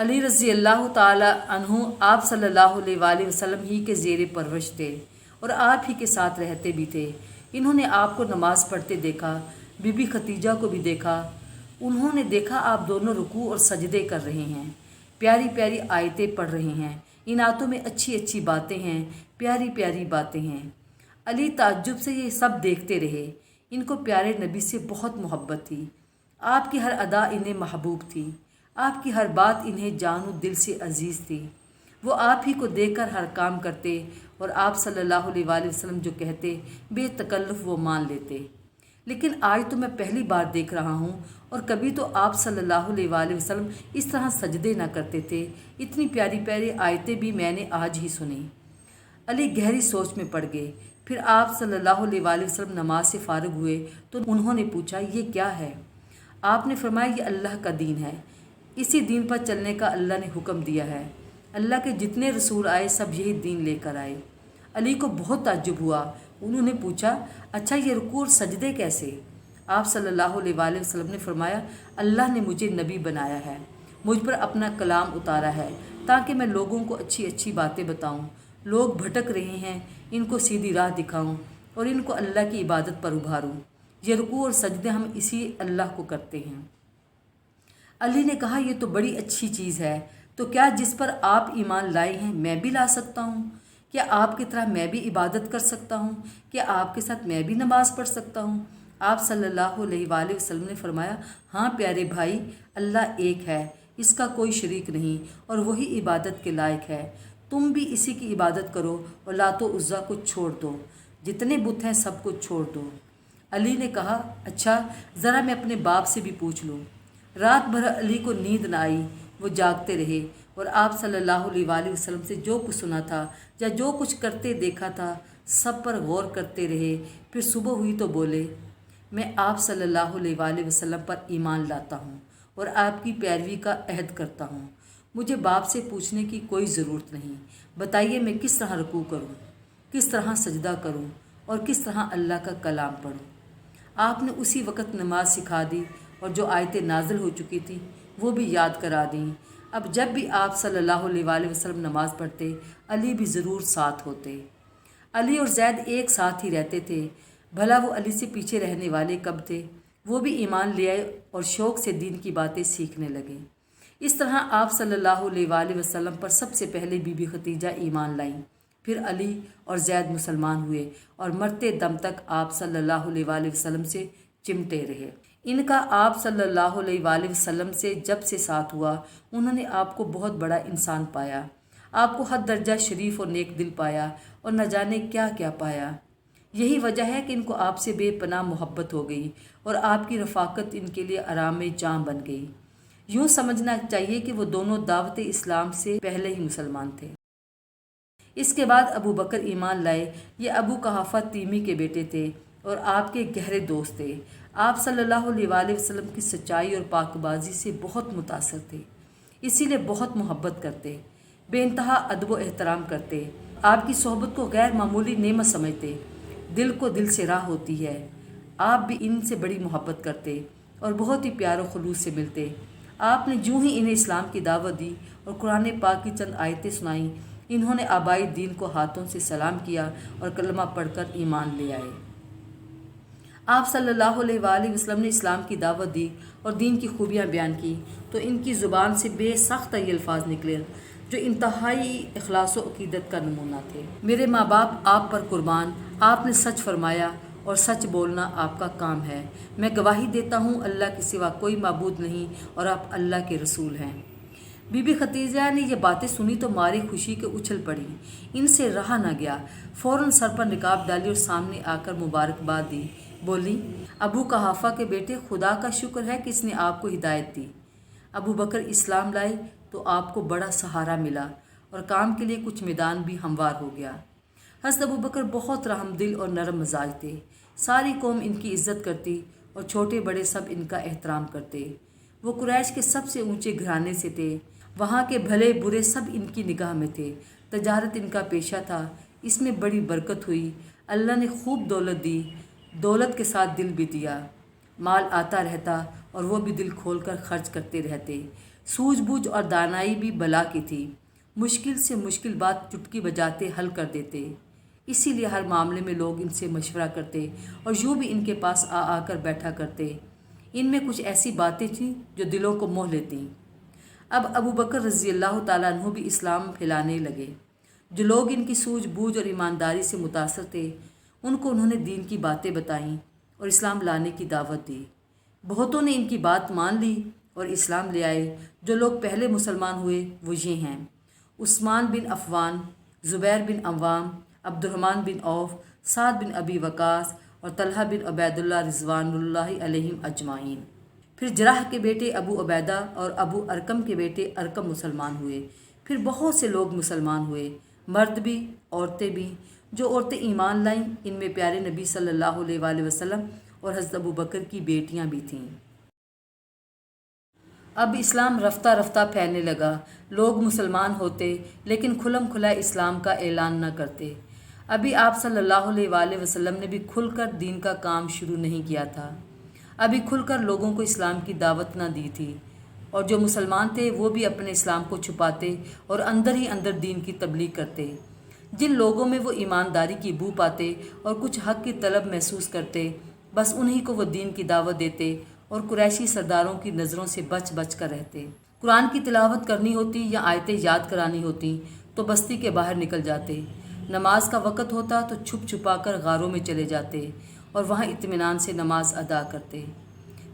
अली रज़ी अल्लाह ताला अन्हु आप सल्लल्लाहु अलैहि वसल्लम ही के ज़ेर परवरिश थे और आप ही के साथ रहते भी थे। इन्होंने आपको नमाज़ पढ़ते देखा, बीबी खतीजा को भी देखा। उन्होंने देखा आप दोनों रुकू और सजदे कर रहे हैं, प्यारी प्यारी आयतें पढ़ रहे हैं, इन आयतों में अच्छी अच्छी बातें हैं, प्यारी प्यारी बातें हैं। अली ताज्जुब से ये सब देखते रहे। इनको प्यारे नबी से बहुत मोहब्बत थी। आपकी हर अदा इन्हें महबूब थी, आपकी हर बात इन्हें जानू दिल से अजीज़ थी। वो आप ही को देखकर हर काम करते और आप सल्लल्लाहु अलैहि वसल्लम जो कहते बेतकल्लुफ़ वो मान लेते। लेकिन आज तो मैं पहली बार देख रहा हूँ और कभी तो आप सल्लल्लाहु अलैहि वसल्लम इस तरह सजदे ना करते थे। इतनी प्यारी प्यारी आयतें भी मैंने आज ही सुनी। अली गहरी सोच में पड़ गए। फिर आप सल्लल्लाहु अलैहि वसल्लम नमाज से फारिग हुए तो उन्होंने पूछा, ये क्या है? आपने फरमाया, ये अल्लाह का दीन है, इसी दीन पर चलने का अल्लाह ने हुक्म दिया है। अल्लाह के जितने रसूल आए सब यही दीन लेकर आए। अली को बहुत ताज्जुब हुआ। उन्होंने पूछा, अच्छा ये रुकू और सजदे कैसे? आप सल्लल्लाहु अलैहि वसल्लम ने फरमाया, अल्लाह ने मुझे नबी बनाया है, मुझ पर अपना कलाम उतारा है ताकि मैं लोगों को अच्छी अच्छी बातें बताऊं। लोग भटक रहे हैं, इनको सीधी राह दिखाऊं और इनको अल्लाह की इबादत पर उभारूं। ये रुकू और सजदे हम इसी अल्लाह को करते हैं। अली ने कहा, ये तो बड़ी अच्छी चीज़ है, तो क्या जिस पर आप ईमान लाए हैं मैं भी ला सकता हूँ? क्या आपकी तरह मैं भी इबादत कर सकता हूँ? क्या आपके साथ मैं भी नमाज़ पढ़ सकता हूँ? आप सल्लल्लाहु अलैहि वसल्लम ने फरमाया, हाँ प्यारे भाई, अल्लाह एक है, इसका कोई शरीक नहीं और वही इबादत के लायक है। तुम भी इसी की इबादत करो और लातो उज़्ज़ा को छोड़ दो, जितने बुत हैं सब कुछ छोड़ दो। अली ने कहा, अच्छा ज़रा मैं अपने बाप से भी पूछ लूँ। रात भर अली को नींद न आई। वो जागते रहे और आप सल्लल्लाहु अलैहि वसल्लम से जो कुछ सुना था या जो कुछ करते देखा था सब पर गौर करते रहे। फिर सुबह हुई तो बोले, मैं आप सल्लल्लाहु अलैहि वसल्लम पर ईमान लाता हूँ और आपकी पैरवी का अहद करता हूँ। मुझे बाप से पूछने की कोई ज़रूरत नहीं। बताइए मैं किस तरह रुकू करूँ, किस तरह सजदा करूँ और किस तरह अल्लाह का कलाम पढ़ूँ। आपने उसी वक़्त नमाज सिखा दी और जो आयतें नाजिल हो चुकी थी वो भी याद करा दी। अब जब भी आप सल्लल्लाहु अलैहि वसल्लम नमाज़ पढ़ते अली भी ज़रूर साथ होते। अली और ज़ैद एक साथ ही रहते थे। भला वो अली से पीछे रहने वाले कब थे? वो भी ईमान ले आए और शौक़ से दीन की बातें सीखने लगे। इस तरह आप सल्लल्लाहु अलैहि वसल्लम पर सबसे पहले बीबी खतीजा ईमान लाईं, फिर अली और ज़ैद मुसलमान हुए और मरते दम तक आप सल्लल्लाहु अलैहि वसल्लम से चिमटे रहे। इनका आप सल्लल्लाहु अलैहि वसल्लम से जब से साथ हुआ उन्होंने आपको बहुत बड़ा इंसान पाया, आपको हद दर्जा शरीफ और नेक दिल पाया और न जाने क्या क्या पाया। यही वजह है कि इनको आपसे बेपनाह मोहब्बत हो गई और आपकी रफ़ाकत इनके लिए आराम जान बन गई। यूँ समझना चाहिए कि वो दोनों दावत इस्लाम से पहले ही मुसलमान थे। इसके बाद अबू बकर ईमान लाए। ये अबू कहाफ़ा तीमी के बेटे थे और आपके गहरे दोस्त थे। आप सल्लल्लाहु अलैहि वसल्लम की सच्चाई और पाकबाजी से बहुत मुतासर थे, इसीलिए बहुत मोहब्बत करते, बेइंतहा अदब व एहतराम करते, आपकी सोहबत को गैर मामूली नेमत समझते। दिल को दिल से राह होती है। आप भी इनसे बड़ी मोहब्बत करते और बहुत ही प्यार व खुलूस से मिलते। आपने यूँ ही इन्हें इस्लाम की दावत दी और कुरान पाक की चंद आयतें सुनाईं। इन्होंने आबाई दीन को हाथों से सलाम किया और कलमा पढ़कर ईमान ले आए। आप सल्लल्लाहु अलैहि वसल्लम ने इस्लाम की दावत दी और दीन की खूबियाँ बयान की तो इनकी ज़ुबान से बेसख्त ये अल्फाज निकले जो इंतहाई इखलास व अक़ीदत का नमूना थे। मेरे माँ बाप आप पर कुर्बान, आपने सच फरमाया और सच बोलना आपका काम है। मैं गवाही देता हूँ अल्लाह के सिवा कोई माबूद नहीं और आप अल्लाह के रसूल हैं। बीबी खतीजा ने ये बातें सुनी तो मारी खुशी के उछल पड़ी। इनसे रहा न गया। फ़ौरन सर पर निकाब डाली और सामने आकर मुबारकबाद दी। बोली, अबू कहाफ़ा के बेटे, खुदा का शुक्र है कि इसने आपको हिदायत दी। अबू बकर इस्लाम लाए तो आपको बड़ा सहारा मिला और काम के लिए कुछ मैदान भी हमवार हो गया। हज़रत अबू बकर बहुत रहमदिल और नरम मिजाज थे। सारी कौम इनकी इज़्ज़त करती और छोटे बड़े सब इनका एहतराम करते। वो कुरैश के सबसे ऊंचे घराने से थे। वहाँ के भले बुरे सब इनकी निगाह में थे। तजारत इनका पेशा था, इसमें बड़ी बरकत हुई। अल्लाह ने खूब दौलत दी, दौलत के साथ दिल भी दिया। माल आता रहता और वो भी दिल खोल कर खर्च करते रहते। सूझ बूझ और दानाई भी बला की थी। मुश्किल से मुश्किल बात चुटकी बजाते हल कर देते। इसीलिए हर मामले में लोग इनसे मशवरा करते और यूँ भी इनके पास आकर बैठा करते। इनमें कुछ ऐसी बातें थीं जो दिलों को मोह लेतीं। अब अबू बकर रज़ी अल्लाह ताला अन्हु भी इस्लाम फैलाने लगे। जो लोग इनकी सूझबूझ और ईमानदारी से मुतासर थे, उनको उन्होंने दीन की बातें बताईं और इस्लाम लाने की दावत दी। बहुतों ने इनकी बात मान ली और इस्लाम ले आए। जो लोग पहले मुसलमान हुए वो ये हैं: उस्मान बिन अफ़वान, ज़ुबैर बिन अव्वाम, अब्दुर्रहमान बिन औफ, साद बिन अबी वकास और तलहा बिन उबैदुल्लाह रिज़वानुल्लाहि अलैहिम अजमाइन। फिर जराह के बेटे अबू उबैदा और अबू अरकम के बेटे अरकम मुसलमान हुए। फिर बहुत से लोग मुसलमान हुए, मर्द भी औरतें भी। जो औरतें ईमान लाईं, इनमें प्यारे नबी सल्लल्लाहु अलैहि वसल्लम और हज़रत अबू बकर की बेटियां भी थीं। अब इस्लाम रफ्ता रफ्ता फैलने लगा। लोग मुसलमान होते लेकिन खुलम खुला इस्लाम का ऐलान न करते। अभी आप सल्लल्लाहु अलैहि वसल्लम ने भी खुलकर दीन का काम शुरू नहीं किया था। अभी खुलकर लोगों को इस्लाम की दावत न दी थी, और जो मुसलमान थे वो भी अपने इस्लाम को छुपाते और अंदर ही अंदर दीन की तबलीग करते। जिन लोगों में वो ईमानदारी की बू पाते और कुछ हक़ की तलब महसूस करते, बस उन्हीं को वो दीन की दावत देते और कुरैशी सरदारों की नज़रों से बच बच कर रहते। कुरान की तिलावत करनी होती या आयतें याद करानी होती तो बस्ती के बाहर निकल जाते। नमाज का वक़्त होता तो छुप छुपा कर गारों में चले जाते और वहाँ इत्मीनान से नमाज अदा करते।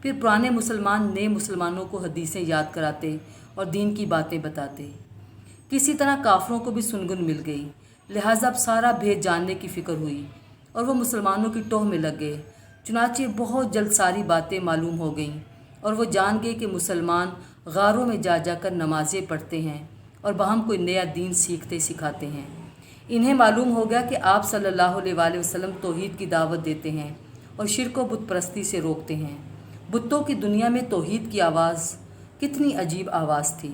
फिर पुराने मुसलमान नए मुसलमानों को हदीसें याद कराते और दीन की बातें बताते। किसी तरह काफरों को भी सुनगुन मिल गई, लिहाजा अब सारा भेद जानने की फ़िक्र हुई और वो मुसलमानों की टोह में लग गए। चुनाचे बहुत जल्द सारी बातें मालूम हो गईं और वो जान गए कि मुसलमान गारों में जा जाकर नमाज़ें पढ़ते हैं और बाहम कोई नया दीन सीखते सिखाते हैं। इन्हें मालूम हो गया कि आप सल्लल्लाहु अलैहि वसल्लम तौहीद की दावत देते हैं और शिर्क व बुत परस्ती से रोकते हैं। बुतों की दुनिया में तौहीद की आवाज़ कितनी अजीब आवाज़ थी।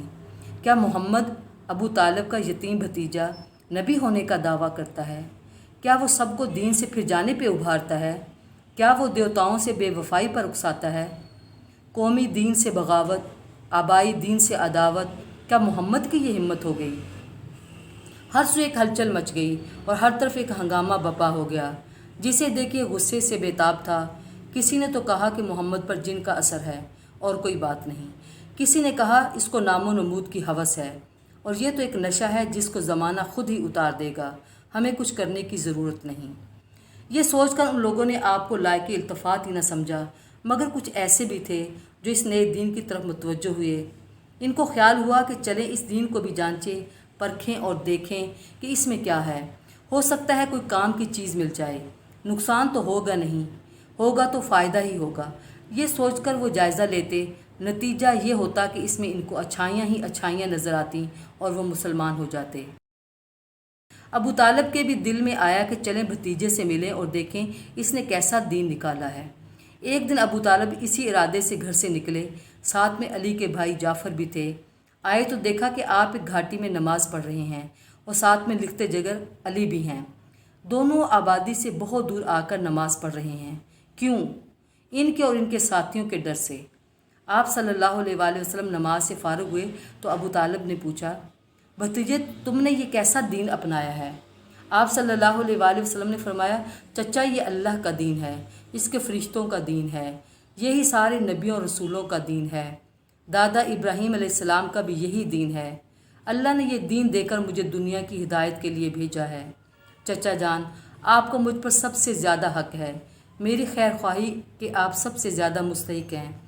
क्या मोहम्मद अबू तालिब का यतीम भतीजा नबी होने का दावा करता है? क्या वो सबको दीन से फिर जाने पे उभारता है? क्या वो देवताओं से बेवफाई पर उकसाता है? कौमी दीन से बगावत, आबाई दीन से अदावत, क्या मोहम्मद की ये हिम्मत हो गई? हर सू एक हलचल मच गई और हर तरफ एक हंगामा बपा हो गया। जिसे देखिए गुस्से से बेताब था। किसी ने तो कहा कि मोहम्मद पर जिन का असर है और कोई बात नहीं। किसी ने कहा इसको नामो नमूद की हवस है और ये तो एक नशा है जिसको ज़माना खुद ही उतार देगा, हमें कुछ करने की ज़रूरत नहीं। ये सोचकर उन लोगों ने आपको लायक इल्तफ़ात ही न समझा, मगर कुछ ऐसे भी थे जो इस नए दीन की तरफ मुतवज्जो हुए। इनको ख्याल हुआ कि चलें इस दीन को भी जांचें, परखें और देखें कि इसमें क्या है। हो सकता है कोई काम की चीज़ मिल जाए, नुकसान तो होगा नहीं, होगा तो फ़ायदा ही होगा। ये सोचकर वो जायज़ा लेते। नतीजा ये होता कि इसमें इनको अच्छाइयाँ ही अच्छाइयाँ नज़र आती और वो मुसलमान हो जाते। अबू तालिब के भी दिल में आया कि चलें भतीजे से मिलें और देखें इसने कैसा दीन निकाला है। एक दिन अबू तालिब इसी इरादे से घर से निकले। साथ में अली के भाई जाफ़र भी थे। आए तो देखा कि आप एक घाटी में नमाज़ पढ़ रहे हैं और साथ में लिखते जगर अली भी हैं। दोनों आबादी से बहुत दूर आकर नमाज़ पढ़ रहे हैं। क्यों? इनके और इनके साथियों के डर से। आप सल्लल्लाहु अलैहि वसल्लम नमाज से फ़ारिग हुए तो अबू तालिब ने पूछा, भतीजे तुमने ये कैसा दीन अपनाया है? आप सल्लल्लाहु अलैहि वसल्लम ने फरमाया, चचा ये अल्लाह का दीन है, इसके फरिश्तों का दीन है, यही सारे नबियों और रसूलों का दीन है। दादा इब्राहीम अलैहिस्सलाम का भी यही दीन है। अल्लाह ने ये दीन देकर मुझे दुनिया की हिदायत के लिए भेजा है। चचा जान, आपको मुझ पर सबसे ज़्यादा हक़ है। मेरी खैर ख्वाही कि आप सबसे ज़्यादा मुस्तहिक़ हैं।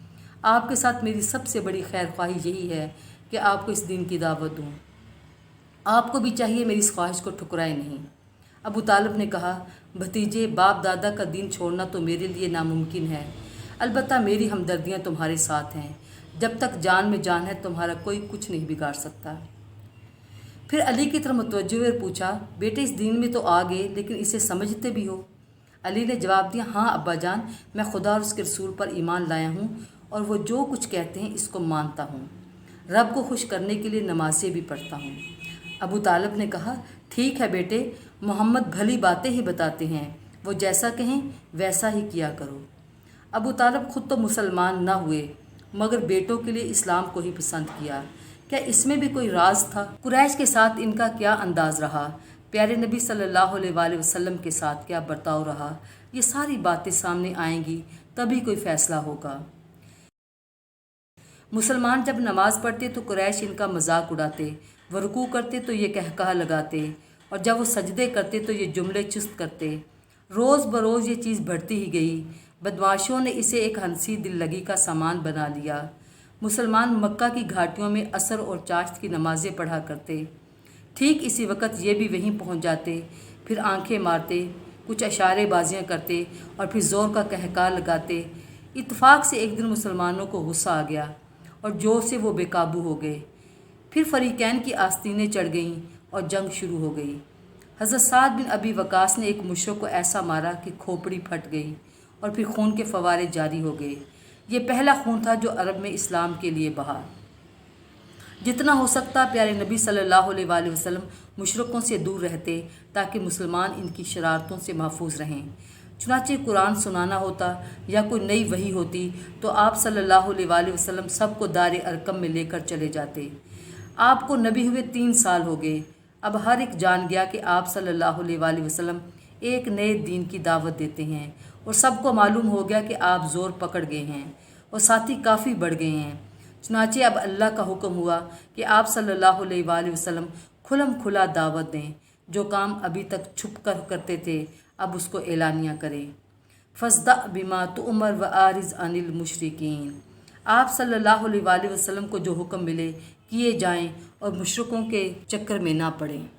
आपके साथ मेरी सबसे बड़ी खैर ख्वाही यही है कि आपको इस दीन की दावत दूँ। आपको भी चाहिए मेरी इस ख्वाहिश को ठुकराए नहीं। अबू तालिब ने कहा, भतीजे बाप दादा का दीन छोड़ना तो मेरे लिए नामुमकिन है, अलबत्ता मेरी हमदर्दियाँ तुम्हारे साथ हैं। जब तक जान में जान है तुम्हारा कोई कुछ नहीं बिगाड़ सकता। फिर अली की तरफ मुतवज्जो हुए पूछा, बेटे इस दीन में तो आ गए लेकिन इसे समझते भी हो? अली ने जवाब दिया, हाँ अब्बा जान, मैं खुदा और उसके रसूल पर ईमान लाया हूँ और वो जो कुछ कहते हैं इसको मानता हूँ। रब को खुश करने के लिए नमाज़ें भी पढ़ता हूँ। अबू तालिब ने कहा, ठीक है बेटे, मोहम्मद भली बातें ही बताते हैं, वो जैसा कहें वैसा ही किया करो। अबू तालिब खुद तो मुसलमान न हुए मगर बेटों के लिए इस्लाम को ही पसंद किया। क्या इसमें भी कोई राज था? कुरैश के साथ इनका क्या अंदाज रहा? प्यारे नबी सल्लल्लाहु अलैहि वसल्लम के साथ क्या बर्ताव रहा? ये सारी बातें सामने आएंगी, तभी कोई फैसला होगा। मुसलमान जब नमाज पढ़ते तो कुरैश इनका मजाक उड़ाते, वह रुकू करते तो ये कहकहा लगाते, और जब वो सजदे करते तो ये जुमले चुस्त करते। रोज़ बरोज़ ये चीज़ बढ़ती ही गई। बदमाशों ने इसे एक हंसी दिल लगी का सामान बना लिया। मुसलमान मक्का की घाटियों में असर और चाश्त की नमाज़ें पढ़ा करते। ठीक इसी वक्त ये भी वहीं पहुंच जाते, फिर आंखें मारते, कुछ इशारे बाजियाँ करते और फिर ज़ोर का कहका लगाते। इत्तेफाक से एक दिन मुसलमानों को गुस्सा आ गया और जोर से वो बेकाबू हो गए। फिर फरीकैन की आस्तीनें चढ़ गईं और जंग शुरू हो गई। हज़रत साद बिन अबी वकास ने एक मुशरिक को ऐसा मारा कि खोपड़ी फट गई और फिर खून के फवारे जारी हो गए। ये पहला खून था जो अरब में इस्लाम के लिए बहा। जितना हो सकता प्यारे नबी सल्लल्लाहु अलैहि वसल्लम मुशरिकों से दूर रहते ताकि मुसलमान इनकी शरारतों से महफूज रहें। चुनाचे कुरान सुनाना होता या कोई नई वही होती तो आप सल्लल्लाहु अलैहि वसल्लम सबको दार अरकम में लेकर चले जाते। आपको नबी हुए 3 साल हो गए। अब हर एक जान गया कि आप सल्लल्लाहु अलैहि वसल्लम एक नए दीन की दावत देते हैं, और सबको मालूम हो गया कि आप ज़ोर पकड़ गए हैं और साथी काफ़ी बढ़ गए हैं। चुनाचे अब अल्लाह का हुक्म हुआ कि आप सल्लल्लाहु अलैहि वसल्लम खुलम खुला दावत दें। जो काम अभी तक छुप कर करते थे अब उसको एलानिया करें। फस्दा बिमा तुअमर व आरिज अनिल मुशरिकीन। आप सल्लल्लाहु अलैहि वसल्लम को जो हुक्म मिले किए जाएं और मुशरिकों के चक्कर में ना पड़ें।